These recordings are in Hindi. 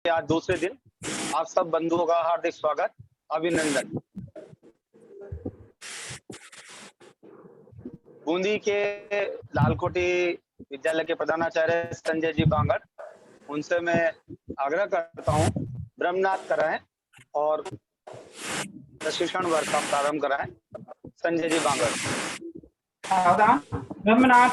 आज दूसरे दिन आप सब बंधुओं का हार्दिक स्वागत, अभिनंदन। बूंदी के लालकोटी विद्यालय के प्रधानाचार्य संजय जी बांगड़, उनसे मैं आग्रह करता हूं ब्रह्मनाथ कराएं और प्रशिक्षण वर्ग का प्रारंभ कराएं। संजय जी बांगड़। ब्रह्मनाथ।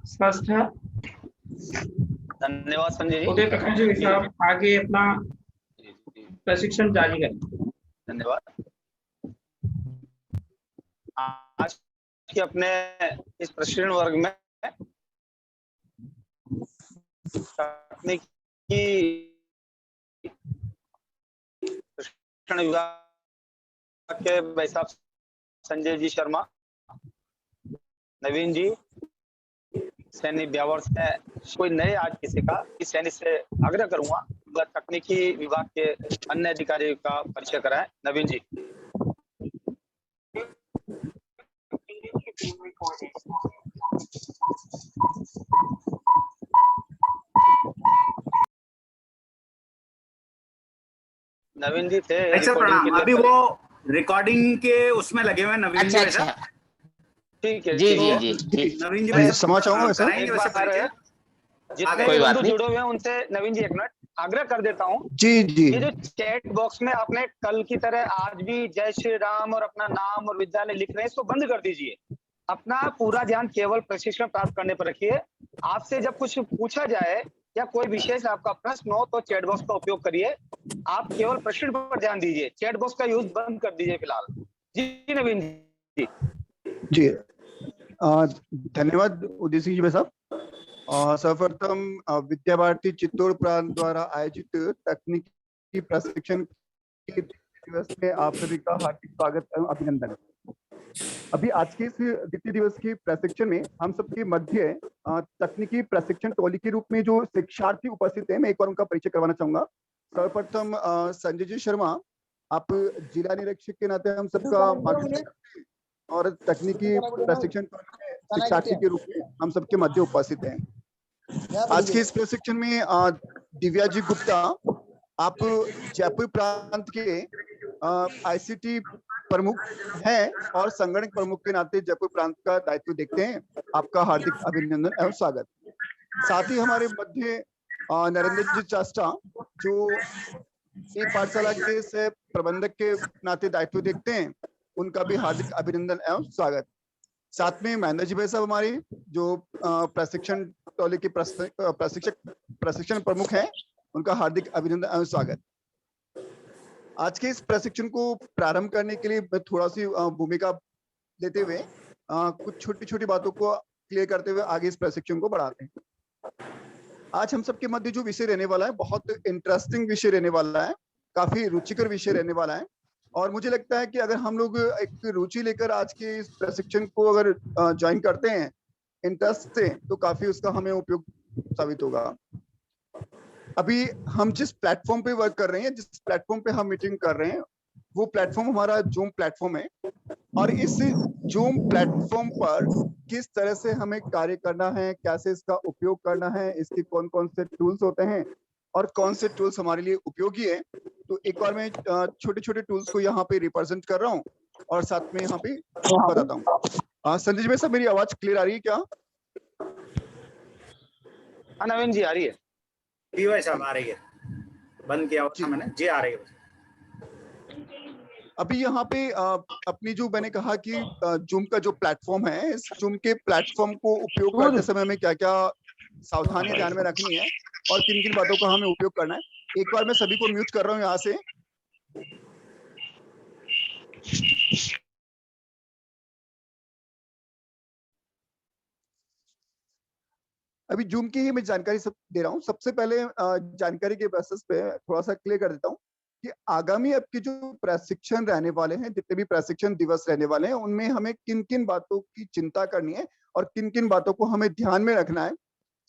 स्पष्ट है। धन्यवाद संजय जी। उदय प्रकाश जी साहब आगे अपना प्रशिक्षण जारी करें। धन्यवाद। आज के अपने इस प्रशिक्षण वर्ग में तकनीकी प्रशिक्षण विभाग के भाई साहब संजय जी शर्मा, नवीन जी, सैनी ब्यावर से कोई नए आज किसी का इस सैनी से आग्रह करूंगा तकनीकी विभाग के अन्य अधिकारियों का परिचय कराएं। नवीन जी। नवीन जी थे प्रणाम। अभी वो रिकॉर्डिंग के उसमें लगे हुए नवीन जी। अच्छा। ठीक है जी जी जी ठीक। नवीन जी समझ चाहूंगा सर। जितने बंधु जुड़े हुए हैं उनसे नवीन जी एक मिनट आग्रह कर देता हूँ। जी जी। ये जो चैट बॉक्स में आपने कल की तरह आज भी जय श्री राम और अपना नाम और विद्यालय लिख रहे हैं, इसको बंद कर दीजिए। अपना पूरा ध्यान केवल प्रशिक्षण प्राप्त करने पर रखिए। आपसे जब कुछ पूछा जाए या कोई विशेष आपका प्रश्न हो तो चैट बॉक्स का उपयोग करिए। आप केवल प्रश्न पर ध्यान दीजिए, चैट बॉक्स का यूज बंद कर दीजिए फिलहाल। जी नवीन जी। जी धन्यवाद उदय सिंह जी साहब। सर्वप्रथम विद्या भारती चित्तौड़ प्रांत द्वारा आयोजित तकनीकी प्रशिक्षण के दिवस में आप सभी का हार्दिक स्वागत एवं अभिनंदन। अभी आज के इस द्वितीय दिवस के प्रशिक्षण में हम सबके मध्य तकनीकी प्रशिक्षण टोली के रूप में जो शिक्षार्थी उपस्थित है, मैं एक बार उनका परिचय करवाना चाहूंगा। सर्वप्रथम संजय जी शर्मा, आप जिला निरीक्षक के नाते हम सबका मार्गदर्शन और तकनीकी प्रशिक्षण शिक्षार्थी के रूप में हम सबके मध्य उपस्थित हैं। आज के इस प्रशिक्षण में दिव्या जी गुप्ता, आप जयपुर प्रांत के आईसीटी प्रमुख हैं और संगणक प्रमुख के नाते जयपुर प्रांत का दायित्व देखते हैं। आपका हार्दिक अभिनंदन एवं स्वागत। साथ ही हमारे मध्य नरेंद्र जी चास्टा, जो एक पाठशाला के से प्रबंधक के नाते दायित्व देखते हैं, उनका भी हार्दिक अभिनंदन एवं स्वागत। साथ में महेंद्र जी भाई साहब हमारी जो प्रशिक्षण टोली के प्रशिक्षण प्रमुख हैं, उनका हार्दिक अभिनंदन एवं स्वागत। आज के इस प्रशिक्षण को प्रारंभ करने के लिए मैं थोड़ा सी भूमिका लेते हुए कुछ छोटी छोटी बातों को क्लियर करते हुए आगे इस प्रशिक्षण को बढ़ाते हैं। आज हम सबके मध्य जो विषय रहने वाला है, बहुत इंटरेस्टिंग विषय रहने वाला है, काफी रुचिकर विषय रहने वाला है। और मुझे लगता है कि अगर हम लोग एक रुचि लेकर आज के इस प्रशिक्षण को अगर ज्वाइन करते हैं इंटरेस्ट से, तो काफी उसका हमें उपयोग साबित होगा। अभी हम जिस प्लेटफॉर्म पे वर्क कर रहे हैं, जिस प्लेटफॉर्म पे हम मीटिंग कर रहे हैं, वो प्लेटफॉर्म हमारा जूम प्लेटफॉर्म है। और इस जूम प्लेटफॉर्म पर किस तरह से हमें कार्य करना है, कैसे इसका उपयोग करना है, इसके कौन कौन से टूल्स होते हैं और कौन से टूल्स हमारे लिए उपयोगी है, तो एक बार मैं छोटे छोटे टूल्स को यहाँ पे रिप्रेजेंट कर रहा हूँ और साथ में यहाँ पे बताता हूँ। संजय भाई साहब, मेरी आवाज क्लियर आ रही है क्या? हाँ नवीन जी आ रही है। भाई साहब आ रही है, बंद किया था मैंने जी, आ रही है। अभी यहाँ पे अपनी जो मैंने कहा कि जूम का जो प्लेटफॉर्म है, इस जूम के प्लेटफॉर्म को उपयोग करते समय हमें क्या क्या सावधानियां ध्यान में रखनी है और किन किन बातों का हमें उपयोग करना है। एक बार मैं सभी को म्यूट कर रहा हूँ यहाँ से। अभी जूम की ही मैं जानकारी सब दे रहा हूँ। सबसे पहले जानकारी के बेसिस पे थोड़ा सा क्लियर कर देता हूँ कि आगामी आपके जो प्रशिक्षण रहने वाले हैं, जितने भी प्रशिक्षण दिवस रहने वाले हैं, उनमें हमें किन किन बातों की चिंता करनी है और किन किन बातों को हमें ध्यान में रखना है।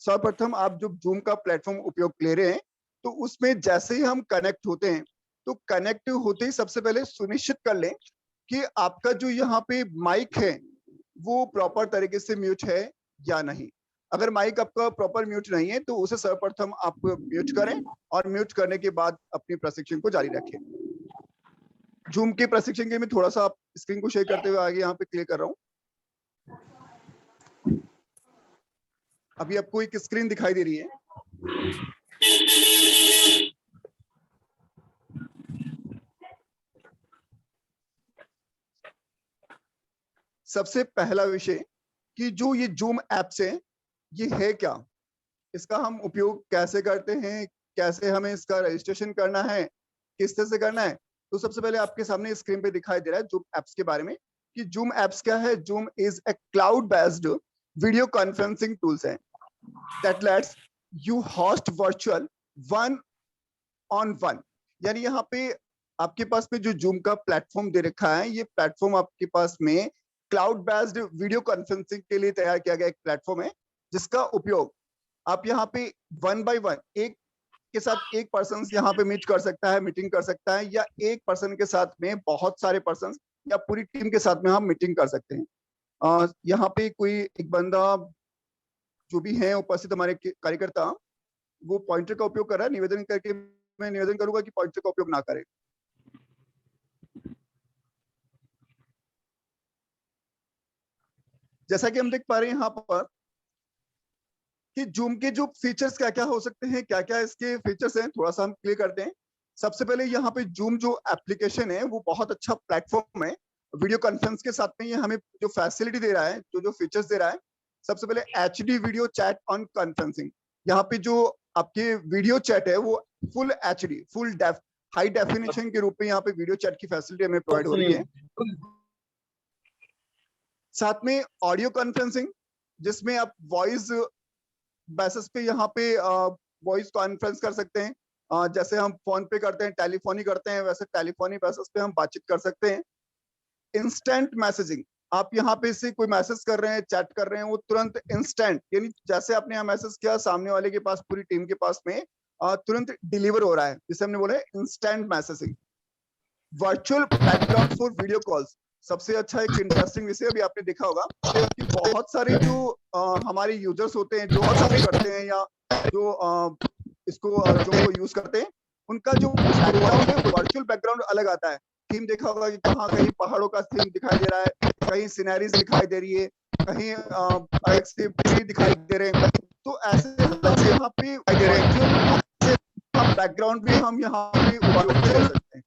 सर्वप्रथम आप जो जूम का प्लेटफॉर्म उपयोग ले रहे हैं, तो उसमें जैसे ही हम कनेक्ट होते हैं, तो कनेक्ट होते ही सबसे पहले सुनिश्चित कर लें कि आपका जो यहाँ पे माइक है वो प्रॉपर तरीके से म्यूट है या नहीं। अगर माइक आपका प्रॉपर म्यूट नहीं है तो उसे सर्वप्रथम आप म्यूट करें और म्यूट करने के बाद अपने प्रशिक्षण को जारी रखें। जूम के प्रशिक्षण के मैं थोड़ा सा आप स्क्रीन को शेयर करते हुए आगे यहाँ पे क्लिक कर रहा हूँ। अभी आपको एक स्क्रीन दिखाई दे रही है। सबसे पहला विषय कि जो ये जूम ऐप्स है, ये है क्या, इसका हम उपयोग कैसे करते हैं, कैसे हमें इसका रजिस्ट्रेशन करना है, किस तरह से करना है। तो सबसे पहले आपके सामने स्क्रीन पे दिखाई दे रहा है जूम ऐप्स के बारे में कि जूम ऐप्स क्या है। Zoom is a cloud based video conferencing tools है that lets you host virtual one-on-one। यानी यहाँ पे आपके पास में जो जूम का प्लेटफॉर्म दे रखा है, ये प्लेटफॉर्म आपके पास में क्लाउड बेस्ड वीडियो कॉन्फ्रेंसिंग के लिए तैयार किया गया एक प्लेटफॉर्म है, जिसका उपयोग आप यहाँ पे 1 by 1 एक के साथ एक पर्सन यहाँ पे मीट कर सकता है, मीटिंग कर सकता है, या एक पर्सन के साथ में बहुत सारे पर्सन या पूरी टीम के साथ में हम मीटिंग कर सकते हैं। यहाँ पे कोई एक बंदा जो भी है उपस्थित हमारे कार्यकर्ता, वो पॉइंटर का उपयोग कर रहा है। निवेदन करके मैं निवेदन करूंगा कि पॉइंटर का उपयोग ना करें। जैसा कि हम देख पा रहे हैं यहाँ पर कि जूम के जो फीचर्स क्या क्या हो सकते हैं, क्या क्या इसके फीचर्स हैं, थोड़ा सा हम क्लियर करते हैं। सबसे पहले यहाँ पे जूम जो एप्लीकेशन है वो बहुत अच्छा प्लेटफॉर्म है। वीडियो कॉन्फ्रेंस के साथ में ये हमें जो फैसिलिटी दे रहा है, जो फीचर्स दे रहा है, सबसे पहले HD video chat on conferencing. यहाँ पे जो आपके वीडियो चैट है वो full HD full high definition के रूप में यहाँ पे वीडियो चैट की फैसिलिटी हमें प्रोवाइड हो रही है। साथ में ऑडियो कॉन्फ्रेंसिंग, जिसमें आप वॉइस बेसिस पे यहाँ पे वॉइस कॉन्फ्रेंस कर सकते हैं। जैसे हम फोन पे करते हैं, टेलीफोनी करते हैं, वैसे टेलीफोनी बेसिस पे हम बातचीत कर सकते हैं। इंस्टेंट मैसेजिंग, आप यहाँ पे से कोई मैसेज कर रहे हैं, चैट कर रहे हैं, वो तुरंत इंस्टेंट, यानी जैसे आपने यहाँ मैसेज किया, सामने वाले के पास, पूरी टीम के पास में तुरंत डिलीवर हो रहा है, जिसे हमने बोला instant messaging. Virtual background for video calls, सबसे अच्छा एक इंटरेस्टिंग विषय अभी आपने देखा होगा कि बहुत सारे जो हमारे यूजर्स होते हैं, जो करते हैं या जो इसको जो यूज करते हैं, उनका जो बैकग्राउंड है वर्चुअल बैकग्राउंड अलग आता है। थीम देखा होगा कि कहाँ कहीं पहाड़ों का थीम दिखाई दे रहा है, कहीं सिनेरीज दिखाई दे रही है, कहीं अलग से पेड़ दिखाई दे रहे हैं। तो ऐसे यहाँ पे बैकग्राउंड भी हम यहाँ पे उपयोग कर सकते हैं।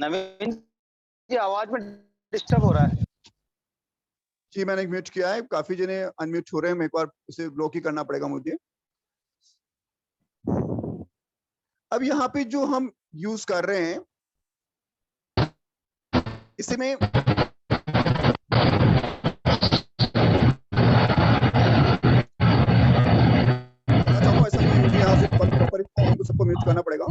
नवीन जी आवाज में डिस्टर्ब हो रहा है। जी मैंने म्यूट किया है, काफी जने अनम्यूट हो रहे हैं, मैं एक बार उसे ब्लॉक ही करना पड़ेगा मुझे। अब यहाँ पे जो हम यूज कर रहे हैं, इसमें ऐसा नहीं है, यहाँ से प्रॉपर सबको म्यूट करना पड़ेगा।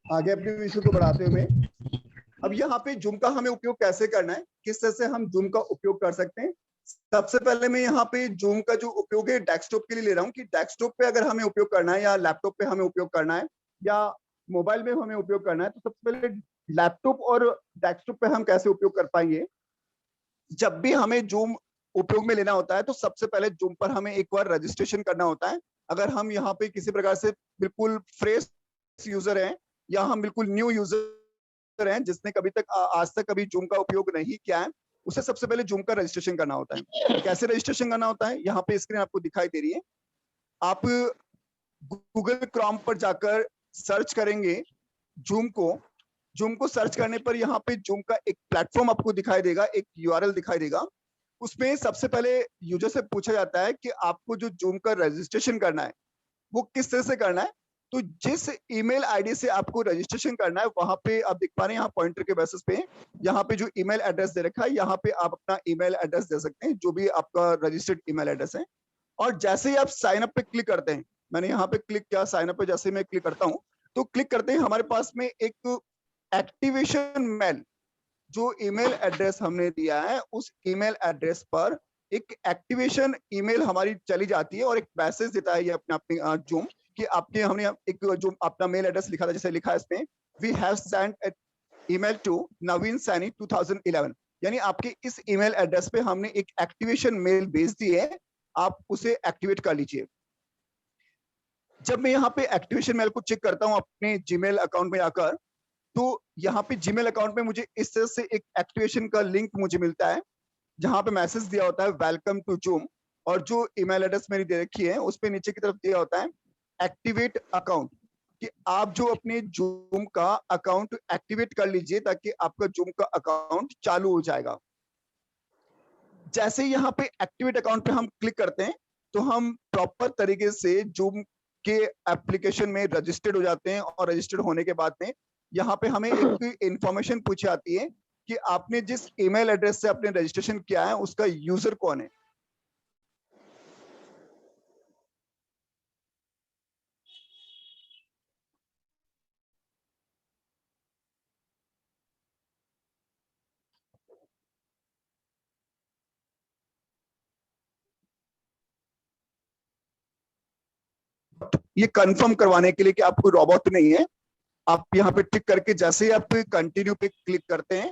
आगे अपने विषय को बढ़ाते हुए अब यहाँ पे जूम का हमें उपयोग कैसे करना है, किस तरह से हम जूम का उपयोग कर सकते हैं, सबसे पहले मैं यहाँ पे जूम का जो उपयोग है डेस्कटॉप के लिए ले रहा हूँ कि डेस्कटॉप पे अगर हमें उपयोग करना है या लैपटॉप पे हमें उपयोग करना है या मोबाइल में हमें उपयोग करना है, तो सबसे पहले लैपटॉप और डेस्कटॉप पे हम कैसे उपयोग कर पाएंगे। जब भी हमें जूम उपयोग में लेना होता है तो सबसे पहले जूम पर हमें एक बार रजिस्ट्रेशन करना होता है। अगर हम यहाँ पे किसी प्रकार से बिल्कुल फ्रेश यूजर हैं या हम बिल्कुल न्यू यूजर हैं जिसने कभी तक आज तक कभी जूम का उपयोग नहीं किया है, उसे सबसे पहले जूम का रजिस्ट्रेशन करना होता है। कैसे रजिस्ट्रेशन करना होता है, यहाँ पे स्क्रीन आपको दिखाई दे रही है। आप गूगल क्रोम पर जाकर सर्च करेंगे जूम को सर्च करने पर यहाँ पे जूम का एक प्लेटफॉर्म आपको दिखाई देगा, एक यूआरएल दिखाई देगा। उसमें सबसे पहले यूजर से पूछा जाता है कि आपको जो जूम का रजिस्ट्रेशन करना है वो किस तरह से करना है। तो जिस ईमेल आईडी से आपको रजिस्ट्रेशन करना है वहां पे आप देख पा रहे हैं, यहाँ पॉइंटर के बेसिस पे यहाँ पे जो ईमेल एड्रेस दे रखा है, यहाँ पे आप अपना ईमेल एड्रेस दे सकते हैं जो भी आपका रजिस्टर्ड ईमेल एड्रेस है। और जैसे ही आप साइन अप पे क्लिक करते हैं, मैंने यहाँ पे क्लिक किया साइन अप पे, जैसे मैं क्लिक करता हूँ तो क्लिक करते ही हमारे पास में एक एक्टिवेशन मेल, जो ईमेल एड्रेस हमने दिया है उस ईमेल एड्रेस पर एक एक्टिवेशन ईमेल हमारी चली जाती है और एक मैसेज देता है ये अपने जूम कि आपके हमने एक जो अपना मेल एड्रेस लिखा था, जैसे लिखा है इसमें we have sent email to Naveen Saini 2011, यानी आपके इस ईमेल एड्रेस पे हमने एक एक्टिवेशन मेल भेज दी है, आप उसे एक्टिवेट कर लीजिए। जब मैं यहाँ पे एक्टिवेशन मेल को चेक करता हूँ अपने जीमेल अकाउंट में आकर, तो यहाँ पे जीमेल अकाउंट में मुझे इस तरह से एक एक्टिवेशन का लिंक मुझे मिलता है जहां पे मैसेज दिया होता है वेलकम टू जूम, और जो ईमेल एड्रेस मेरी दे रखी है उस पे नीचे की तरफ दिया होता है एक्टिवेट अकाउंट, कि आप जो अपने जूम का अकाउंट एक्टिवेट कर लीजिए ताकि आपका जूम का अकाउंट चालू हो जाएगा। जैसे ही यहाँ पे एक्टिवेट अकाउंट पे हम क्लिक करते हैं तो हम प्रॉपर तरीके से जूम के एप्लीकेशन में रजिस्टर्ड हो जाते हैं, और रजिस्टर्ड होने के बाद में यहाँ पे हमें एक इंफॉर्मेशन पूछी जाती है कि आपने जिस ईमेल एड्रेस से आपने रजिस्ट्रेशन किया है उसका यूजर कौन है। ये कंफर्म करवाने के लिए कि आप कोई रोबोट नहीं है, आप यहाँ पे टिक करके जैसे ही आप कंटिन्यू पे क्लिक करते हैं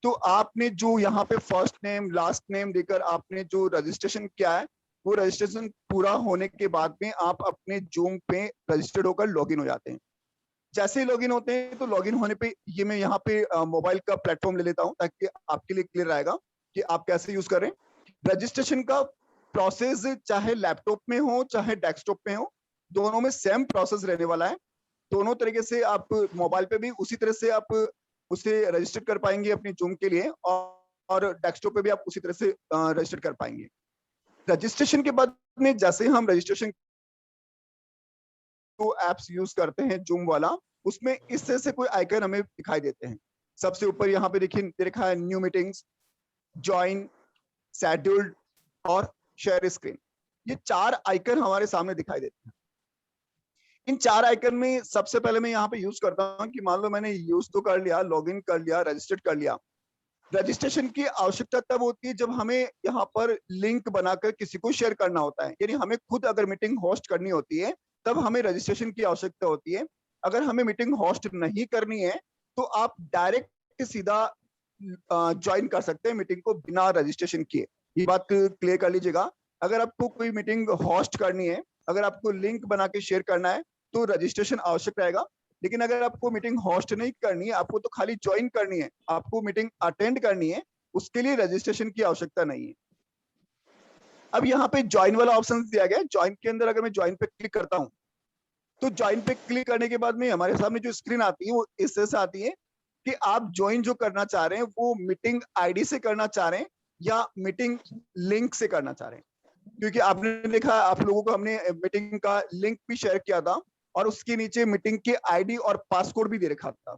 तो आपने जो यहाँ पे फर्स्ट नेम लास्ट नेम देकर आपने जो रजिस्ट्रेशन किया है वो रजिस्ट्रेशन पूरा होने के बाद में आप अपने जूम पे रजिस्टर्ड होकर लॉगिन हो जाते हैं। जैसे ही लॉगिन होते हैं तो लॉगिन होने पे ये मैं यहाँ पे मोबाइल का प्लेटफॉर्म ले लेता हूँ ताकि आपके लिए क्लियर रहेगा कि आप कैसे यूज करें। रजिस्ट्रेशन का प्रोसेस चाहे लैपटॉप में हो चाहे डेस्कटॉप में हो, दोनों में सेम प्रोसेस रहने वाला है। दोनों तरीके से आप मोबाइल पे भी उसी तरह से आप उसे रजिस्टर कर पाएंगे अपनी जूम के लिए, और डेस्कटॉप पे भी आप उसी तरह से रजिस्टर कर पाएंगे। रजिस्ट्रेशन के बाद में जैसे हम रजिस्ट्रेशन तो एप्स यूज करते हैं जूम वाला, उसमें इस तरह से कोई आइकन हमें दिखाई देते हैं। सबसे ऊपर यहाँ पे देखिए लिखा है न्यू मीटिंग्स, ज्वाइन, शेड्यूल्ड और शेयर स्क्रीन। ये 4 आइकन हमारे सामने दिखाई देते हैं। इन 4 आइकन में सबसे पहले मैं यहाँ पे यूज करता हूँ कि मान लो मैंने यूज तो कर लिया, लॉगिन कर लिया, रजिस्टर्ड कर लिया। रजिस्ट्रेशन की आवश्यकता तब होती है जब हमें यहाँ पर लिंक बनाकर किसी को शेयर करना होता है, यानी हमें खुद अगर मीटिंग होस्ट करनी होती है तब हमें रजिस्ट्रेशन की आवश्यकता होती है। अगर हमें मीटिंग होस्ट नहीं करनी है तो आप डायरेक्ट सीधा ज्वाइन कर सकते हैं मीटिंग को बिना रजिस्ट्रेशन किए। ये बात क्लियर कर लीजिएगा। अगर आपको कोई मीटिंग होस्ट करनी है, अगर आपको लिंक बना के शेयर करना है तो रजिस्ट्रेशन आवश्यक रहेगा, लेकिन अगर आपको मीटिंग होस्ट नहीं करनी है, आपको तो खाली ज्वाइन करनी है, आपको मीटिंग अटेंड करनी है, उसके लिए रजिस्ट्रेशन की आवश्यकता नहीं है। अब यहाँ पे ज्वाइन वाला ऑप्शन दिया गया है। ज्वाइन के अंदर अगर मैं ज्वाइन पे क्लिक करता हूँ तो ज्वाइन पे क्लिक करने के बाद में हमारे सामने जो स्क्रीन आती है वो इस तरह से आती है कि आप ज्वाइन जो करना चाह रहे हैं वो मीटिंग आईडी से करना चाह रहे हैं या मीटिंग लिंक से करना चाह रहे हैं। क्योंकि आपने देखा आप लोगों को हमने मीटिंग का लिंक भी शेयर किया था और उसके नीचे मीटिंग के आईडी और पासकोड भी दे रखा था।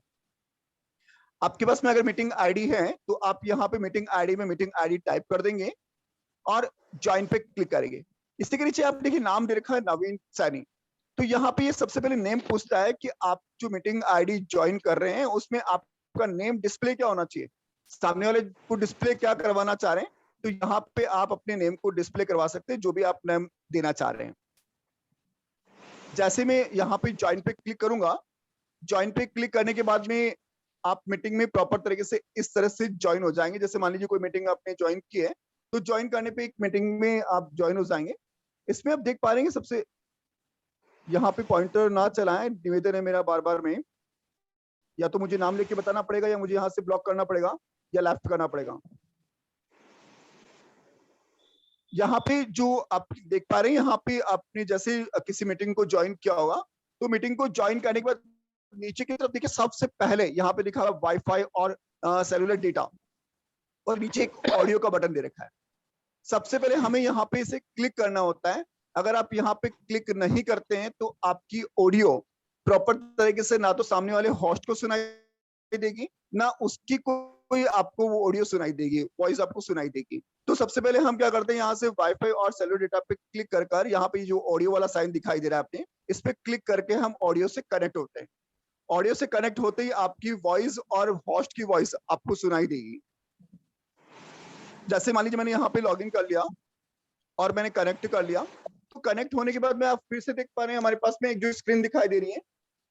आपके पास में अगर मीटिंग आईडी है तो आप यहाँ पे मीटिंग आईडी में मीटिंग आईडी टाइप कर देंगे और ज्वाइन पे क्लिक करेंगे। इसके नीचे आप देखिए नाम दे रखा है नवीन सैनी। तो यहाँ पे ये सबसे पहले नेम पूछता है कि आप जो मीटिंग आईडी ज्वाइन कर रहे हैं उसमें आपका नेम डिस्प्ले क्या होना चाहिए, सामने वाले को डिस्प्ले क्या करवाना चाह रहे हैं। तो यहाँ पे आप अपने नेम को डिस्प्ले करवा सकते हैं, जो भी आप नेम देना चाह रहे हैं। जैसे मैं यहाँ पे ज्वाइन पे क्लिक करूंगा, ज्वाइन पे क्लिक करने के बाद में आप मीटिंग में प्रॉपर तरीके से इस तरह से ज्वाइन हो जाएंगे। जैसे मान लीजिए कोई मीटिंग आपने ज्वाइन की है, तो ज्वाइन करने पे एक मीटिंग में आप ज्वाइन हो जाएंगे। इसमें आप देख पा रहे हैं सबसे यहाँ पे पॉइंटर ना चलाएं, निवेदन है मेरा बार बार में, या तो मुझे नाम लेके बताना पड़ेगा, या मुझे यहाँ से ब्लॉक करना पड़ेगा, या लेफ्ट करना पड़ेगा। यहाँ पे जो आप देख पा रहे हैं, यहाँ पे आपने जैसे किसी मीटिंग को ज्वाइन किया होगा, तो मीटिंग को ज्वाइन करने के बाद नीचे की तरफ देखिए, सबसे पहले यहाँ पे लिखा हुआ वाईफाई और सेलुलर डेटा, और नीचे एक ऑडियो का बटन दे रखा है। सबसे पहले हमें यहाँ पे इसे क्लिक करना होता है। अगर आप यहाँ पे क्लिक नहीं करते हैं तो आपकी ऑडियो प्रॉपर तरीके से ना तो सामने वाले होस्ट को सुनाई देगी, ना उसकी कोई आपको वो ऑडियो सुनाई देगी, वॉइस आपको सुनाई देगी। तो सबसे पहले हम क्या करते हैं, यहाँ से वाईफाई और सेलुलर डेटा पे क्लिक कर कर यहाँ पे जो ऑडियो वाला साइन दिखाई दे रहा है आपने, इस पे क्लिक करके हम ऑडियो से कनेक्ट होते हैं। ऑडियो से कनेक्ट होते ही आपकी वॉइस और होस्ट की वॉइस आपको सुनाई देगी। जैसे मान लीजिए मैंने यहाँ पे लॉगिन कर लिया और मैंने कनेक्ट कर लिया, तो कनेक्ट होने के बाद में आप फिर से देख पा रहे हैं हमारे पास में एक जो स्क्रीन दिखाई दे रही है।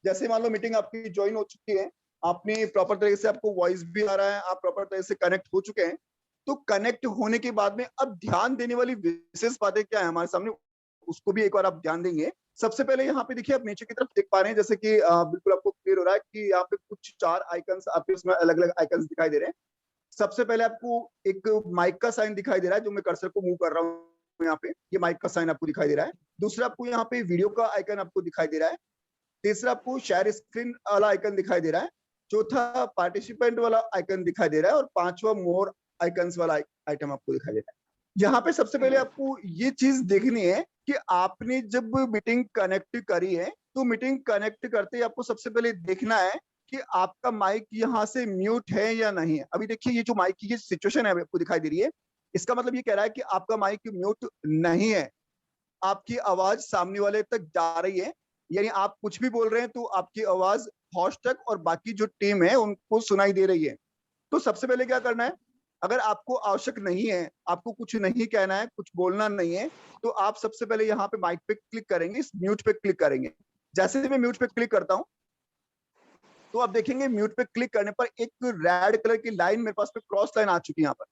जैसे मान लो मीटिंग आपकी ज्वाइन हो चुकी है, आपने प्रॉपर तरीके से, आपको वॉइस भी आ रहा है, आप प्रॉपर तरीके से कनेक्ट हो चुके हैं। तो कनेक्ट होने के बाद में अब ध्यान देने वाली विशेष बातें क्या है हमारे सामने, उसको भी एक बार आप ध्यान देंगे। सबसे पहले यहाँ पे देखिए, आप नीचे की तरफ देख पा रहे हैं, जैसे कि बिल्कुल आपको क्लियर हो रहा है कि यहाँ पे कुछ 4 आइकन्स आपके इसमें अलग अलग आइकन्स दिखाई दे रहे हैं। सबसे पहले आपको एक माइक का साइन दिखाई दे रहा है, जो मैं कर्सर को मूव कर रहा हूँ यहाँ पे, ये माइक का साइन आपको दिखाई दे रहा है। दूसरा आपको यहाँ पे वीडियो का आइकन आपको दिखाई दे रहा है। तीसरा आपको शेयर स्क्रीन वाला आइकन दिखाई दे रहा है। चौथा पार्टिसिपेंट वाला आइकन दिखाई दे रहा है, और पांचवा मोर आइकन्स वाला आइटम आपको दिखाई दे रहा है। यहाँ पे सबसे पहले आपको ये चीज देखनी है कि आपने जब मीटिंग कनेक्ट करी है, तो मीटिंग कनेक्ट करते ही आपको सबसे पहले देखना है कि आपका माइक यहाँ से म्यूट है या नहीं है। अभी देखिए, ये जो माइक की सिचुएशन है आपको दिखाई दे रही है, इसका मतलब ये कह रहा है कि आपका माइक म्यूट नहीं है, आपकी आवाज सामने वाले तक जा रही है। यानी आप कुछ भी बोल रहे हैं तो आपकी आवाज होस्ट तक और बाकी जो टीम है उनको सुनाई दे रही है। तो सबसे पहले क्या करना है, अगर आपको आवश्यक नहीं है, आपको कुछ नहीं कहना है, कुछ बोलना नहीं है, तो आप सबसे पहले यहाँ पे माइक पे क्लिक करेंगे, इस म्यूट पे क्लिक करेंगे। जैसे मैं म्यूट पे क्लिक करता हूँ, तो आप देखेंगे म्यूट पे क्लिक करने पर एक रेड कलर की लाइन मेरे पास पे क्रॉस लाइन आ चुकी है। यहाँ पर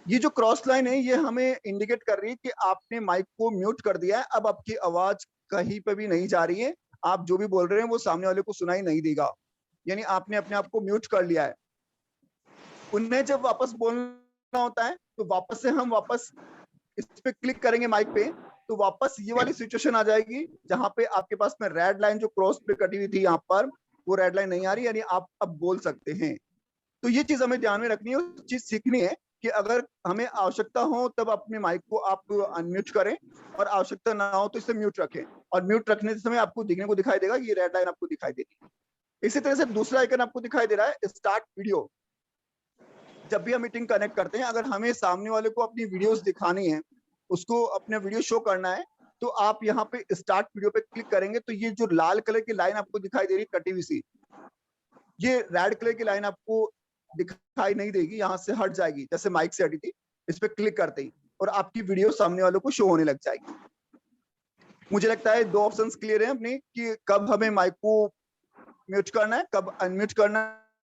ये जो क्रॉस लाइन है, ये हमें इंडिकेट कर रही है कि आपने माइक को म्यूट कर दिया है। अब आपकी आवाज कहीं पे भी नहीं जा रही है, आप जो भी बोल रहे हैं वो सामने वाले को सुनाई नहीं देगा, यानी आपने अपने आप को म्यूट कर लिया है। उन्हें जब वापस बोलना होता है, तो वापस से हम वापस इस पे क्लिक करेंगे माइक पे, तो वापस ये वाली सिचुएशन आ जाएगी जहां पे आपके पास में रेड लाइन जो क्रॉस पे कटी हुई थी, यहाँ पर वो रेड लाइन नहीं आ रही, यानी आप अब बोल सकते हैं। तो ये चीज हमें ध्यान में रखनी है, चीज सीखनी है कि अगर हमें आवश्यकता हो तब अपने माइक को आप अनम्यूट करें, और आवश्यकता ना हो तो इसे म्यूट रखें। और म्यूट रखने के समय आपको देखने को दिखाई देगा, ये रेड लाइन आपको दिखाई देगी। इसी तरह से दूसरा आइकन आपको दिखाई दे रहा है, स्टार्ट वीडियो। जब भी हम मीटिंग कनेक्ट करते हैं, अगर हमें सामने वाले को अपनी वीडियोस दिखानी है, उसको अपना वीडियो शो करना है, तो आप यहाँ पे स्टार्ट वीडियो पे क्लिक करेंगे, तो ये जो लाल कलर की लाइन आपको दिखाई दे रही है कटी हुई सी, ये रेड कलर की लाइन आपको दिखाई नहीं देगी, यहाँ से हट जाएगी, जैसे माइक से हटी थी। इस पे क्लिक करते ही और आपकी वीडियो सामने वालों को शो होने लग जाएगी। मुझे लगता है 2 ऑप्शंस क्लियर हैं अपने कि कब हमें माइक को म्यूट करना है, कब अनम्यूट करना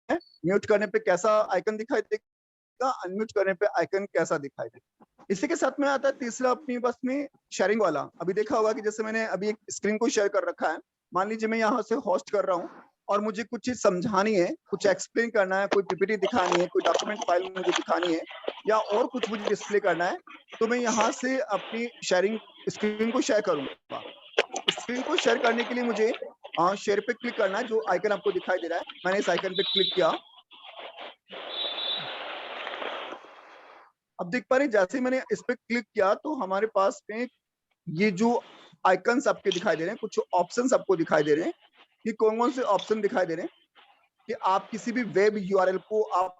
है। म्यूट करने पे कैसा आइकन दिखाई देगा, अनम्यूट करने पे आइकन कैसा दिखाई देगा। इसी के साथ में आता है तीसरा अपनी बस में शेयरिंग वाला। अभी देखा होगा कि जैसे मैंने अभी एक स्क्रीन को शेयर कर रखा है, मान लीजिए मैं यहाँ से होस्ट कर रहा हूँ और मुझे कुछ चीज समझानी है, कुछ एक्सप्लेन करना है, कोई पीपीटी दिखानी है, कोई डॉक्यूमेंट फाइल मुझे दिखानी है, या और कुछ मुझे डिस्प्ले करना है, तो मैं यहाँ से अपनी शेयरिंग स्क्रीन को शेयर करूंगा। स्क्रीन को शेयर करने के लिए मुझे शेयर पे क्लिक करना है, जो आइकन आपको दिखाई दे रहा है। मैंने इस आइकन पे क्लिक किया। अब देख पा रहे हैं, जैसे मैंने इस पे क्लिक किया तो हमारे पास में ये जो आइकन्स आपके दिखाई दे रहे हैं, कुछ ऑप्शंस आपको दिखाई दे रहे हैं। कि कौन-कौन से ऑप्शन दिखाई दे रहे हैं कि आप किसी भी वेब यूआरएल को आप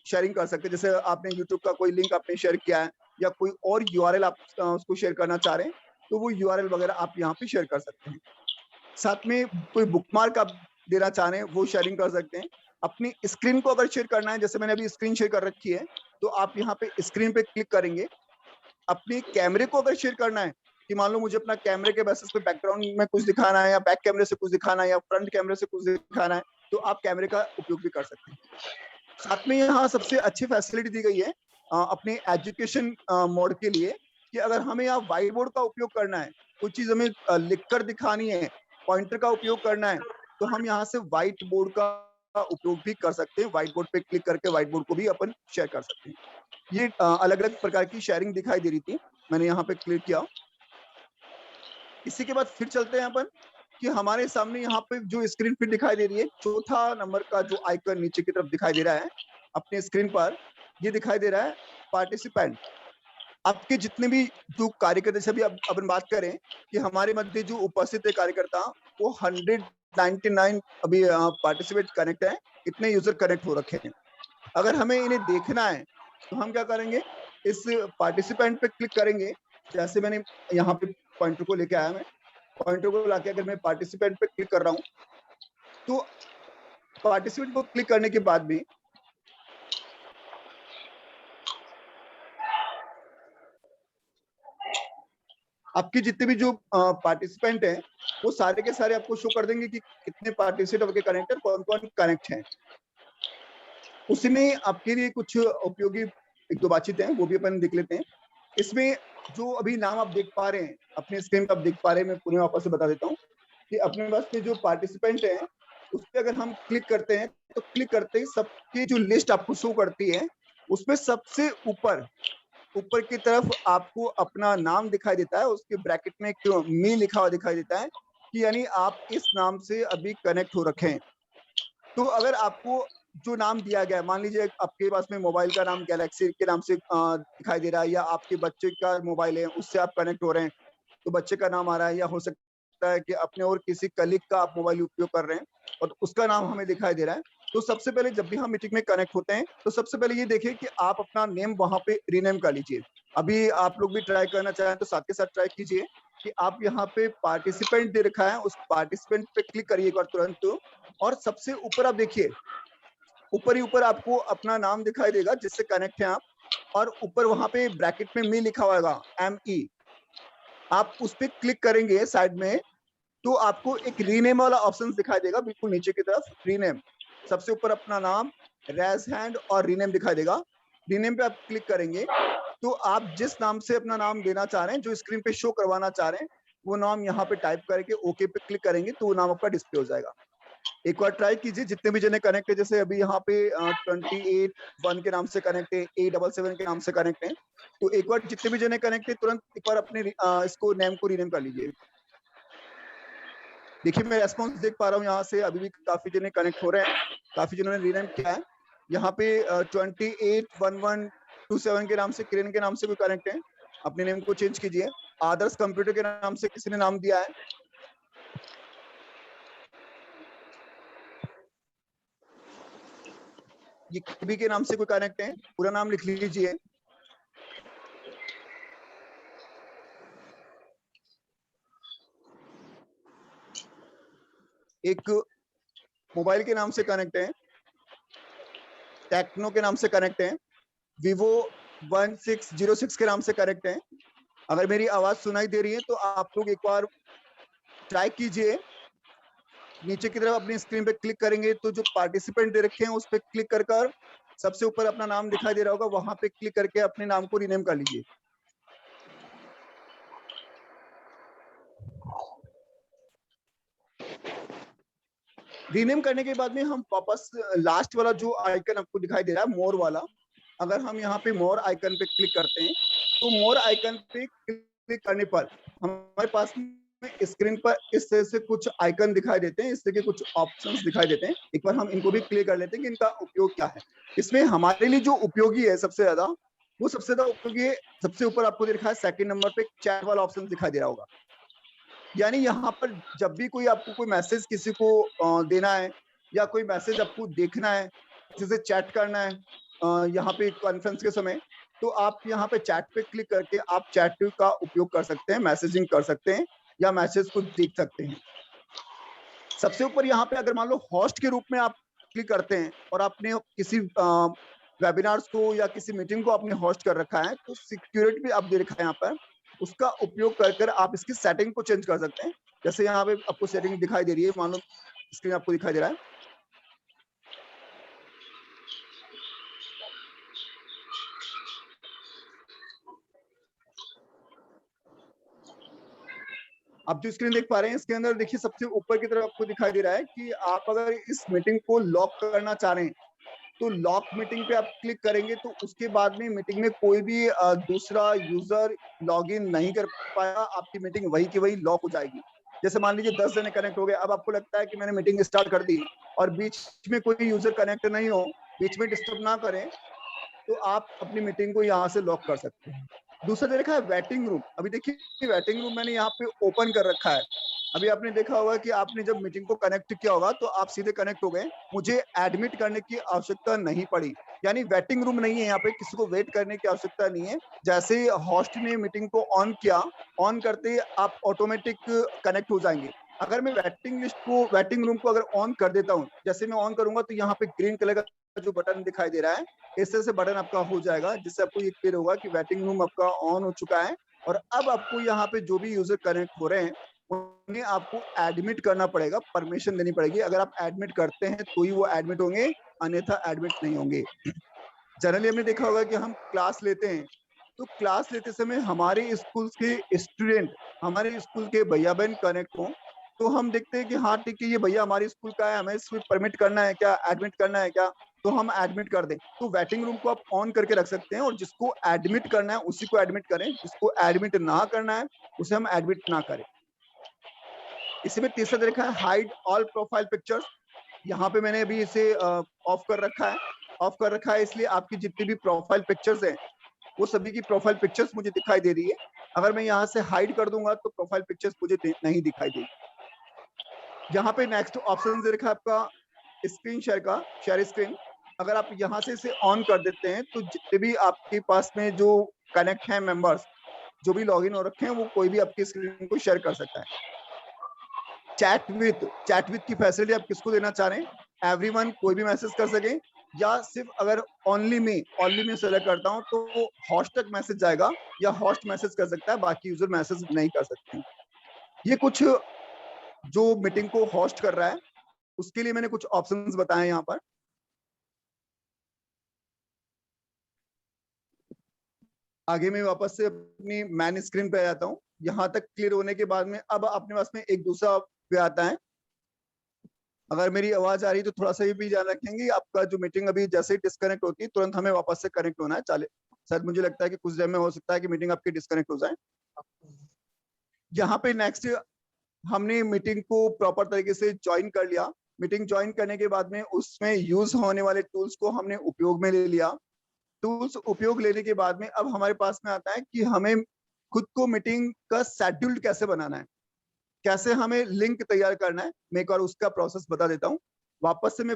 शेयरिंग कर सकते हैं। जैसे आपने यूट्यूब का कोई लिंक आपने शेयर किया है, या कोई और यूआरएल आप उसको शेयर करना चाह रहे हैं, तो वो यूआरएल वगैरह आप यहाँ पे शेयर कर सकते हैं। साथ में कोई बुकमार्क आप देना चाह रहे हैं, वो शेयरिंग कर सकते हैं। अपनी स्क्रीन को अगर शेयर करना है, जैसे मैंने अभी स्क्रीन शेयर कर रखी है, तो आप यहाँ पे स्क्रीन पे क्लिक करेंगे। अपने कैमरे को अगर शेयर करना है कि मान लो मुझे अपना कैमरे के बेसिस पे बैकग्राउंड में कुछ दिखाना है, या बैक कैमरे से कुछ दिखाना है, या फ्रंट कैमरे से कुछ दिखाना है, तो आप कैमरे का उपयोग भी कर सकते हैं। साथ में यहाँ सबसे अच्छी फैसिलिटी दी गई है अपने एजुकेशन मोड के लिए, कि अगर हमें यहाँ व्हाइट बोर्ड का उपयोग करना है, कुछ चीज हमें लिखकर दिखानी है, पॉइंटर का उपयोग करना है, तो हम यहाँ से व्हाइट बोर्ड का उपयोग भी कर सकते हैं। व्हाइट बोर्ड पे क्लिक करके व्हाइट बोर्ड को भी अपन शेयर कर सकते हैं। ये अलग अलग प्रकार की शेयरिंग दिखाई दे रही थी, मैंने यहाँ पे क्लिक किया। इसी के बाद फिर चलते हैं अपन कि हमारे सामने यहाँ पे जो स्क्रीन पे दिखाई दे रही है, चौथा नंबर का जो आइकन नीचे की तरफ दिखाई दे रहा है अपने स्क्रीन पर, ये दिखाई दे रहा है पार्टिसिपेंट। आपके जितने भी जो कार्यकर्ता, जैसे अभी अपन बात करें कि हमारे मध्य जो उपस्थित है कार्यकर्ता, वो 199 अभी पार्टिसिपेट कनेक्ट है, इतने यूजर कनेक्ट हो रखे हैं। अगर हमें इन्हें देखना है तो हम क्या करेंगे, इस पार्टिसिपेंट पे क्लिक करेंगे। जैसे मैंने यहाँ पे पॉइंटर को लेके आया, मैं पॉइंटर को लाके अगर मैं पार्टिसिपेंट पे क्लिक कर रहा हूँ, तो पार्टिसिपेंट को क्लिक करने के बाद भी आपके जितने भी जो पार्टिसिपेंट हैं, वो सारे के सारे आपको शो कर देंगे कि कितने पार्टिसिपेंट आपके कनेक्ट है, कौन कौन कनेक्ट है। उसमें आपके लिए कुछ उपयोगी एक दो बातचीत है, वो भी अपन देख लेते हैं। इसमें जो अभी नाम आप देख पा रहे हैं अपने स्क्रीन पर, आप देख पा रहे हैं, मैं पूरे वापस से बता देता हूँ कि अपने पास में जो पार्टिसिपेंट है उस पर अगर हम क्लिक करते हैं, तो क्लिक करते ही सबकी जो लिस्ट आपको शो करती है, उसमें सबसे ऊपर की तरफ आपको अपना नाम दिखाई देता है। उसके ब्रैकेट में एक मी लिखा हुआ दिखाई देता है कि यानी आप इस नाम से अभी कनेक्ट हो रखे हैं। तो अगर आपको जो नाम दिया गया है, मान लीजिए आपके पास में मोबाइल का नाम गैलेक्सी के नाम से दिखाई दे रहा है, या आपके बच्चे का मोबाइल है उससे आप कनेक्ट हो रहे हैं तो बच्चे का नाम आ रहा है, या हो सकता है कि अपने और किसी कलीग का आप मोबाइल उपयोग कर रहे हैं और उसका नाम हमें दिखाई दे रहा है। तो सबसे पहले जब भी हम मीटिंग में कनेक्ट होते हैं, तो सबसे पहले ये देखिए कि आप अपना नेम वहां पे रीनेम कर लीजिए। अभी आप लोग भी ट्राई करना चाहें तो साथ के साथ ट्राई कीजिए कि आप यहाँ पे पार्टिसिपेंट दे रखा है, उस पार्टिसिपेंट पे क्लिक करिए एक बार तुरंत, और सबसे ऊपर आप देखिए, ऊपर ही ऊपर आपको अपना नाम दिखाई देगा जिससे कनेक्ट है आप, और ऊपर वहां पे ब्रैकेट में मी लिखा होगा, ME। आप उस पर क्लिक करेंगे साइड में, तो आपको एक रीनेम वाला ऑप्शन दिखाई देगा, बिल्कुल नीचे की तरफ रीनेम, सबसे ऊपर अपना नाम, रेज हैंड और रीनेम दिखाई देगा। रीनेम पे आप क्लिक करेंगे तो आप जिस नाम से अपना नाम देना चाह रहे हैं, जो स्क्रीन पे शो करवाना चाह रहे हैं, वो नाम यहाँ पे टाइप करके ओके पे क्लिक करेंगे तो वो नाम आपका डिस्प्ले हो जाएगा। एक बार ट्राई कीजिए, जितने भी जने कनेक्ट है, जैसे अभी यहाँ पे 28 1 के नाम से कनेक्ट है, 877 के नाम से कनेक्ट है, तो एक बार जितने भी जने कनेक्ट है तुरंत एक बार अपने इसको नेम को रीनेम कर लीजिए। देखिए मैं रेस्पॉन्स देख पा रहा हूँ यहाँ से, अभी भी काफी जने कनेक्ट हो रहे हैं, काफी जनों ने रीनेम किया है। यहाँ पे 281127 के नाम से, किरण के नाम से कोई कनेक्ट है, अपने नेम को चेंज कीजिए। आदर्श कंप्यूटर के नाम से किसी ने नाम दिया है, ये कभी के नाम से कोई कनेक्ट है, पूरा नाम लिख लीजिए। एक मोबाइल के नाम से कनेक्ट है, टेक्नो के नाम से कनेक्ट है, Vivo 1606 के नाम से कनेक्ट है। अगर मेरी आवाज सुनाई दे रही है तो आप लोग एक बार ट्राई कीजिए। नीचे की तरफ अपनी स्क्रीन पे क्लिक करेंगे तो जो पार्टिसिपेंट दे रखे हैं उस पर क्लिक कर सबसे ऊपर अपना नाम दिखाई दे रहा होगा, वहां पे क्लिक करके अपने नाम को रीनेम कर लीजिए। रीनेम करने के बाद में हम वापस लास्ट वाला जो आइकन आपको दिखाई दे रहा है, मोर वाला, अगर हम यहाँ पे मोर आइकन पे क्लिक करते हैं तो मोर आइकन पे क्लिक करने पर हमारे पास में स्क्रीन पर इस तरह से कुछ आइकन दिखाई देते हैं, इस तरह के कुछ ऑप्शंस दिखाई देते हैं। एक बार हम इनको भी क्लियर कर लेते हैं कि इनका उपयोग क्या है। इसमें हमारे लिए जो उपयोगी है सबसे ज्यादा, वो सबसे ज्यादा उपयोगी है, सबसे ऊपर आपको दिखा है सेकंड नंबर पे चैट वाला ऑप्शन दिखाई दे रहा होगा। यानी यहाँ पर जब भी कोई आपको कोई मैसेज किसी को देना है, या कोई मैसेज आपको देखना है, किसी से चैट करना है यहाँ पे कॉन्फ्रेंस के समय, तो आप यहाँ पे चैट पे क्लिक करके आप चैट का उपयोग कर सकते हैं, मैसेजिंग कर सकते हैं, या मैसेज को देख सकते हैं। सबसे ऊपर यहाँ पे अगर मान लो होस्ट के रूप में आप क्लिक करते हैं और आपने किसी वेबिनार्स को या किसी मीटिंग को आपने होस्ट कर रखा है तो सिक्योरिटी भी आप दे रखा है यहाँ पर, उसका उपयोग कर आप इसकी सेटिंग को चेंज कर सकते हैं। जैसे यहाँ पे आपको सेटिंग दिखाई दे रही है, मान लो स्क्रीन आपको दिखाई दे रहा है, आप जो स्क्रीन देख पा रहे हैं इसके अंदर देखिए सबसे ऊपर की तरफ आपको दिखाई दे रहा है कि आप अगर इस मीटिंग को लॉक करना चाह रहे हैं तो लॉक मीटिंग पे आप क्लिक करेंगे तो उसके बाद में मीटिंग में कोई भी दूसरा यूजर लॉगिन नहीं कर पाया, आपकी मीटिंग वही की वही लॉक हो जाएगी। जैसे मान लीजिए 10 जने कनेक्ट हो गए, अब आपको लगता है कि मैंने मीटिंग स्टार्ट कर दी और बीच में कोई यूजर कनेक्ट नहीं हो, बीच में डिस्टर्ब ना करें, तो आप अपनी मीटिंग को यहाँ से लॉक कर सकते हैं। दूसरा दे रखा है वेटिंग रूम। अभी देखिए वेटिंग रूम मैंने यहाँ पे ओपन कर रखा है। अभी आपने देखा होगा कि आपने जब मीटिंग को कनेक्ट किया होगा तो आप सीधे कनेक्ट हो गए, मुझे एडमिट करने की आवश्यकता नहीं पड़ी, यानी वेटिंग रूम नहीं है, यहाँ पे किसी को वेट करने की आवश्यकता नहीं है। जैसे ही होस्ट ने मीटिंग को ऑन किया, ऑन करते ही आप ऑटोमेटिक कनेक्ट हो जाएंगे। अगर मैं वेटिंग रूम को अगर ऑन कर देता हूँ, जैसे मैं ऑन करूंगा तो यहाँ पे ग्रीन कलर का जो बटन दिखाई दे रहा है, इस तरह से बटन आपका हो जाएगा जिससे आपको ये क्लियर होगा कि वेटिंग रूम आपका ऑन हो चुका है। और अब आपको यहाँ पे जो भी यूजर कनेक्ट हो रहे हैं उन्हें आपको एडमिट करना पड़ेगा, परमिशन देनी पड़ेगी। अगर आप एडमिट करते हैं तो ही वो एडमिट होंगे, अन्यथा एडमिट नहीं होंगे। जनरली हमने देखा होगा कि हम क्लास लेते हैं तो क्लास लेते समय हमारे स्कूल के स्टूडेंट, हमारे स्कूल के भैया बहन कनेक्ट हो तो हम देखते हैं कि हाँ ठीक है ये भैया हमारे स्कूल का है, हमें इसमें परमिट करना है क्या, एडमिट करना है क्या, तो हम एडमिट कर दें। तो वेटिंग रूम को आप ऑन करके रख सकते हैं और जिसको एडमिट करना है उसी को एडमिट करें, जिसको एडमिट ना करना है उसे हम एडमिट ना करें। इसी में तीसरा देखा है हाइड ऑल प्रोफाइल पिक्चर्स। यहाँ पे मैंने अभी इसे ऑफ कर रखा है। ऑफ कर रखा है इसलिए आपकी जितनी भी प्रोफाइल पिक्चर्स हैं वो सभी की प्रोफाइल पिक्चर्स मुझे दिखाई दे रही है। अगर मैं यहाँ से हाइड कर दूंगा तो प्रोफाइल पिक्चर्स मुझे नहीं दिखाई देगी। यहाँ पे नेक्स्ट ऑप्शन दे रखा है आपका स्क्रीन शेयर का, शेयर स्क्रीन। अगर आप यहाँ से इसे ऑन कर देते हैं तो जितने भी आपके पास में जो कनेक्ट हैं मेंबर्स, जो भी लॉगिन हो रखे हैं, वो कोई भी आपकी स्क्रीन को शेयर कर सकता है। चैट विथ की फैसिलिटी आप किसको देना चाह रहे हैं, एवरीवन, कोई भी मैसेज कर सके, या सिर्फ अगर ओनली में सेलेक्ट करता हूं तो वो होस्ट तक मैसेज जाएगा या होस्ट मैसेज कर सकता है, बाकी यूजर मैसेज नहीं कर सकते। ये कुछ जो मीटिंग को होस्ट कर रहा है उसके लिए मैंने कुछ ऑप्शंस बताए यहाँ पर। आगे मैं वापस से अपनी मैन स्क्रीन पे आ जाता हूँ। यहाँ तक क्लियर होने के बाद में अब अपने पास में एक दूसरा पे आता है। अगर मेरी आवाज आ रही तो थोड़ा सा ये भी ध्यान रखेंगे, आपका जो मीटिंग अभी जैसे ही डिस्कनेक्ट होती है तुरंत हमें वापस से कनेक्ट होना है। चले शायद मुझे लगता है कि कुछ देर में हो सकता है कि मीटिंग आपकी डिस्कनेक्ट हो जाए। यहाँ पे नेक्स्ट हमने मीटिंग को प्रॉपर तरीके से ज्वाइन कर लिया। मीटिंग ज्वाइन करने के बाद में उसमें यूज होने वाले टूल्स को हमने उपयोग में ले लिया। टूल्स उपयोग लेने के बाद में अब हमारे पास में आता है कि हमें खुद को मीटिंग का शेड्यूल कैसे बनाना है, कैसे हमें लिंक तैयार करना है। मैं एक बार उसका प्रोसेस बता देता हूँ। वापस से मैं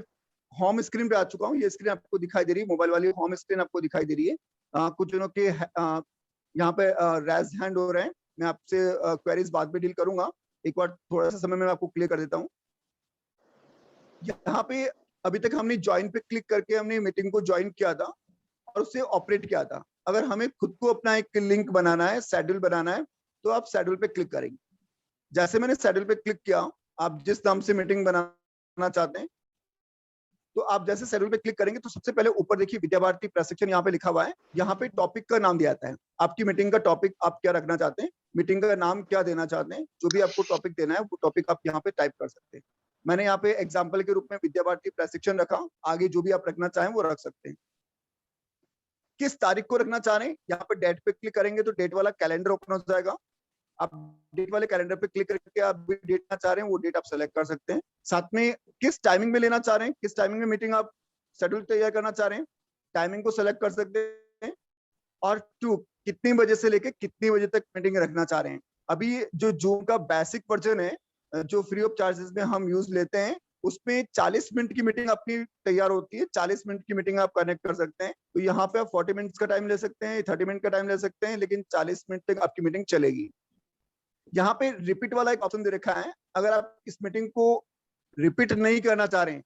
होम स्क्रीन पे आ चुका हूँ। ये स्क्रीन आपको दिखाई दे रही है, मोबाइल वाली होम स्क्रीन आपको दिखाई दे रही है। कुछ जनों के यहाँ पे रेज हैंड हो रहे हैं, मैं आपसे क्वेरीज बाद में डील करूंगा। एक बार थोड़ा सा समय में आपको क्लियर कर देता हूँ। यहाँ पे अभी तक हमने ज्वाइन पे क्लिक करके हमने मीटिंग को ज्वाइन किया था और उससे ऑपरेट किया था। अगर हमें खुद को अपना एक लिंक बनाना है, शेड्यूल बनाना है, तो आप शेड्यूल पे क्लिक करेंगे। जैसे मैंने शेड्यूल पे क्लिक किया, आप जिस नाम से मीटिंग बनाना चाहते हैं तो आप जैसे शेड्यूल पे क्लिक करेंगे तो सबसे पहले ऊपर देखिए विद्या भारती प्रशिक्षण यहाँ पे लिखा हुआ है। यहाँ पे टॉपिक का नाम दिया जाता है, आपकी मीटिंग का टॉपिक आप क्या रखना चाहते हैं, मीटिंग का नाम क्या देना चाहते हैं, जो भी आपको टॉपिक देना है वो टॉपिक आप यहाँ पे टाइप कर सकते हैं। मैंने यहाँ पे एग्जाम्पल के रूप में विद्या भारती प्रशिक्षण रखा, आगे जो भी आप रखना चाहें वो रख सकते हैं। किस तारीख को रखना चाह रहे हैं, यहाँ पे डेट पे क्लिक करेंगे तो डेट वाला कैलेंडर ओपन हो जाएगा। आप डेट वाले कैलेंडर पे क्लिक करके आप भी डेट ना चाह रहे हैं वो डेट आप सेलेक्ट कर सकते हैं। साथ में किस टाइमिंग में लेना चाह रहे हैं, किस टाइमिंग में मीटिंग आप शेड्यूल तैयार करना चाह रहे हैं, टाइमिंग को सेलेक्ट कर सकते हैं। और कितनी बजे से लेके कितनी बजे तक मीटिंग रखना चाह रहे हैं। अभी जो जूम का बेसिक वर्जन है जो फ्री ऑफ चार्जेस में हम यूज लेते हैं, उसमें 40 मिनट की मीटिंग अपनी तैयार होती है। 40 मिनट की मीटिंग आप कनेक्ट कर सकते हैं। तो यहाँ पे आप 40 मिनट का टाइम ले सकते हैं, 30 मिनट का टाइम ले सकते हैं, लेकिन 40 मिनट तक आपकी मीटिंग चलेगी। यहाँ पे रिपीट वाला एक ऑप्शन दे रखा है। अगर आप इस मीटिंग को रिपीट नहीं करना चाह रहे हैं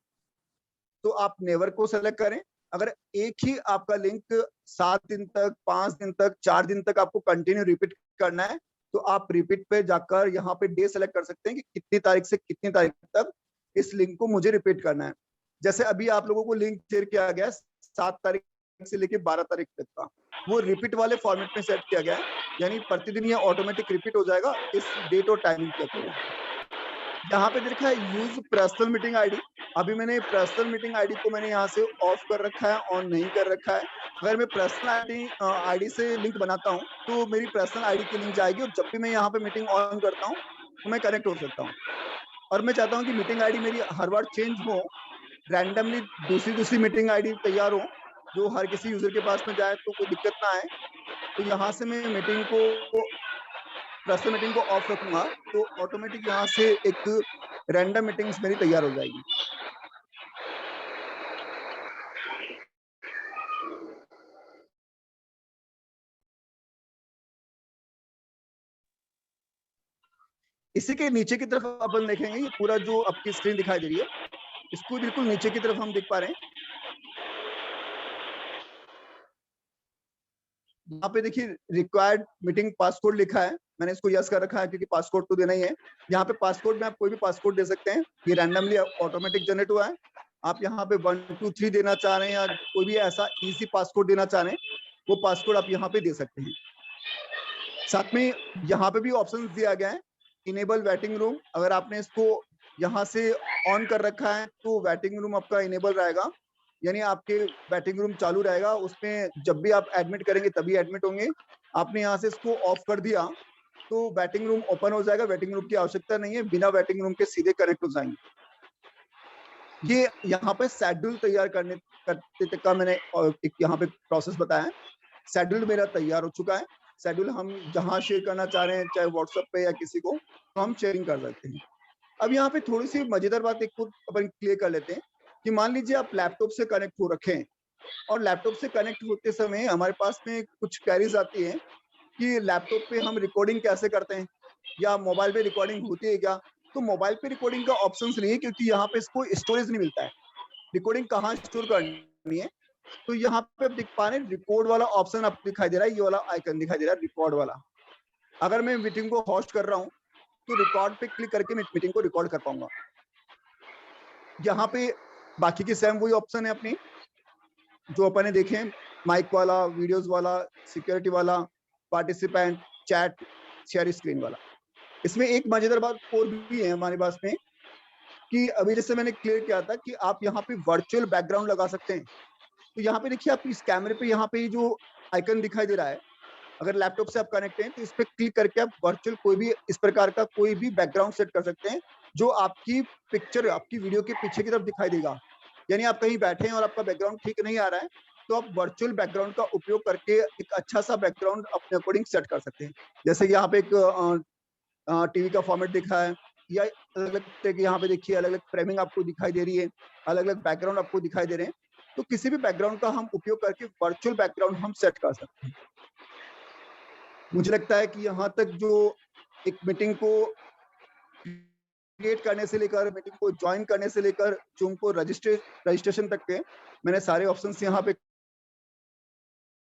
तो आप नेवर को सेलेक्ट करें। अगर एक ही आपका लिंक 7 दिन तक, 5 दिन तक, 4 दिन तक आपको कंटिन्यू रिपीट करना है, तो आप रिपीट पे जाकर यहाँ पे डे सेलेक्ट कर सकते हैं कि कितनी तारीख से कितनी तारीख तक इस लिंक को मुझे रिपीट करना है। जैसे अभी आप लोगों को लिंक शेयर किया गया 7 तारीख से लेके 12 तारीख तक का, वो रिपीट वाले फॉर्मेट में सेट किया गया है, यानी प्रतिदिन ये ऑटोमेटिक रिपीट हो जाएगा इस डेट और टाइमिंग के अकॉर्डिंग। यहाँ पे देखा है यूज पर्सनल मीटिंग आईडी। अभी मैंने पर्सनल मीटिंग आईडी को मैंने यहाँ से ऑफ कर रखा है, ऑन नहीं कर रखा है। अगर मैं पर्सनल आईडी से लिंक बनाता हूँ तो मेरी पर्सनल आईडी की लिंक जाएगी और जब भी मैं यहाँ पे मीटिंग ऑन करता हूँ तो मैं कनेक्ट हो सकता हूँ। और मैं चाहता हूँ कि मीटिंग आईडी मेरी हर बार चेंज हो, रैंडमली दूसरी मीटिंग आईडी तैयार हो जो हर किसी यूजर के पास में जाए तो कोई दिक्कत ना आए। तो यहाँ से मैं पर्सनल मीटिंग को ऑफ रखूंगा तो ऑटोमेटिक यहाँ से एक रैंडम मीटिंग्स मेरी तैयार हो जाएगी। इसी के नीचे की तरफ अपन देखेंगे, ये पूरा जो आपकी स्क्रीन दिखाई दे रही है, इसको बिल्कुल नीचे की तरफ हम देख पा रहे हैं। यहाँ पे देखिए रिक्वायर्ड मीटिंग पासकोड लिखा है, मैंने इसको यस कर रखा है क्योंकि पासकोड तो देना ही है। यहाँ पे पासकोड में आप कोई भी पासकोड दे सकते हैं, ये रैंडमली ऑटोमेटिक जनरेट हुआ है। आप यहाँ पे 1 2 3 देना चाह रहे हैं या कोई भी ऐसा इजी पासकोड देना चाह रहे हैं, वो पासकोड आप यहाँ पे दे सकते हैं। साथ में यहाँ पे भी ऑप्शन दिया गया है इनेबल वेटिंग रूम। अगर आपने इसको यहाँ से ऑन कर रखा है तो वेटिंग रूम आपका इनेबल रहेगा, यानी आपके वेटिंग रूम चालू रहेगा, उसमें जब भी आप एडमिट करेंगे तभी एडमिट होंगे। आपने यहाँ से इसको ऑफ कर दिया तो वेटिंग रूम ओपन हो जाएगा, वेटिंग रूम की आवश्यकता नहीं है, बिना वेटिंग रूम के सीधे कनेक्ट हो जाएंगे। ये यहाँ पे शेड्यूल तैयार करने तक का मैंने एक यहाँ पे प्रोसेस बताया। शेड्यूल मेरा तैयार हो चुका है। शेड्यूल हम जहाँ शेयर करना चाह रहे हैं, चाहे व्हाट्सएप पे या किसी को, तो हम शेयरिंग कर सकते हैं। अब यहाँ पे थोड़ी सी मजेदार बात एक को अपन क्लियर कर लेते हैं कि मान लीजिए आप लैपटॉप से कनेक्ट हो रखे हैं और लैपटॉप से कनेक्ट होते समय हमारे पास में कुछ क्वेरीज आती है कि लैपटॉप पे हम रिकॉर्डिंग कैसे करते हैं या मोबाइल पे रिकॉर्डिंग होती है क्या। तो मोबाइल पे रिकॉर्डिंग का ऑप्शन नहीं है क्योंकि यहाँ पे इसको स्टोरेज नहीं मिलता है, रिकॉर्डिंग कहाँ स्टोर करनी है। तो यहाँ पे आप देख पा रहे हैं रिकॉर्ड वाला ऑप्शन आपको दिखाई दे रहा है, ये वाला आइकन दिखाई दे रहा है रिकॉर्ड वाला। अगर मैं मीटिंग को होस्ट कर रहा हूँ तो रिकॉर्ड पे क्लिक करके मैं मीटिंग को रिकॉर्ड कर पाऊंगा। यहाँ पे बाकी के सेम वही ऑप्शन है अपनी जो अपन ने देखे, माइक वाला, वीडियोस वाला, सिक्योरिटी वाला, पार्टिसिपेंट, चैट, शेयर स्क्रीन वाला। इसमें एक मजेदार बात और भी है हमारे पास में कि अभी जैसे मैंने क्लियर किया था कि आप यहाँ पे वर्चुअल बैकग्राउंड लगा सकते हैं। तो यहाँ पे देखिए आप इस कैमरे पे यहाँ पे जो आइकन दिखाई दे रहा है, अगर लैपटॉप से आप कनेक्ट हैं तो इस पे क्लिक करके आप वर्चुअल कोई भी इस प्रकार का कोई भी बैकग्राउंड सेट कर सकते हैं जो आपकी पिक्चर आपकी वीडियो के पीछे की तरफ दिखाई देगा। यानी आप कहीं बैठे हैं और आपका बैकग्राउंड ठीक नहीं आ रहा है तो आप वर्चुअल बैकग्राउंड का उपयोग करके एक अच्छा सा बैकग्राउंड अपने अकॉर्डिंग सेट कर सकते हैं। जैसे यहाँ पे एक टीवी का फॉर्मेट दिखा है या अलग अलग तरह के यहाँ पे देखिए अलग अलग फ्रेमिंग आपको दिखाई दे रही है, अलग अलग बैकग्राउंड आपको दिखाई दे रहे हैं। तो किसी भी बैकग्राउंड का हम उपयोग करके वर्चुअल बैकग्राउंड हम सेट कर सकते हैं। मुझे लगता है कि यहाँ तक जो एक मीटिंग को क्रिएट करने से लेकर मीटिंग को ज्वाइन करने से लेकर जूम को रजिस्ट्रेशन तक के मैंने सारे ऑप्शंस यहाँ पे